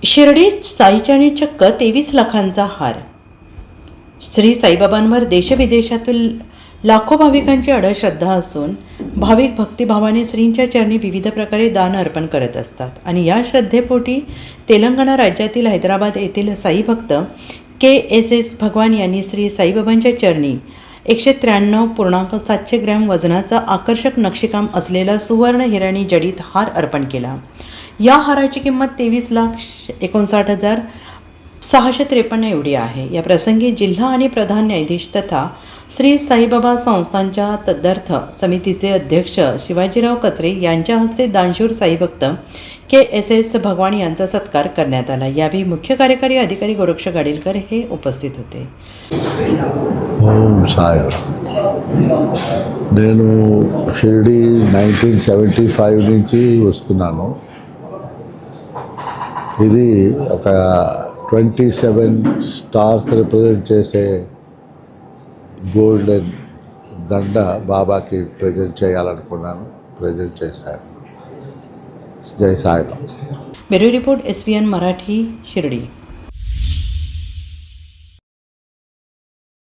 शिर्डीत साईच्याने चक्क 23 लाखांचा हार. श्री साईबाबांवर देशविदेशातील लाखो भाविकांची अढळ श्रद्धा असून भाविक भक्तिभावाने श्रींच्या चरणी विविध प्रकारे दान अर्पण करत असतात. आणि या श्रद्धेपोटी तेलंगणा राज्यातील हैदराबाद येथील साई भक्त KSS भगवान यांनी श्री साईबाबांच्या चरणी 193.700 ग्रॅम वजनाचा आकर्षक नक्षीकाम असलेला सुवर्ण हिराणी जडित हार अर्पण केला. या हाराची किंमत 23,59,653 एवढी आहे. या प्रसंगी जिल्हा आणि प्रधान न्यायाधीश तथा श्री साईबाबा संस्थांच्या तदर्थ समितीचे अध्यक्ष शिवाजीराव कचरे यांच्या हस्ते दानशूर साईभक्त KSS भगवान यांचा सत्कार करण्यात आला. यावेळी मुख्य कार्यकारी अधिकारी गोरक्ष गाडीलकर हे उपस्थित होते. ఓం సాయి. నేను షిరిడి 1975 నుంచి వస్తున్నాను. ఇది ఒక 27 స్టార్స్ రిప్రజెంట్ చేసే గోల్డెన్ దండ బాబాకి ప్రజెంట్ చేయాలనుకున్నాను. ప్రజెంట్ చేశాను. జై Sairam. Bureau report SVN Marathi, Shirdi.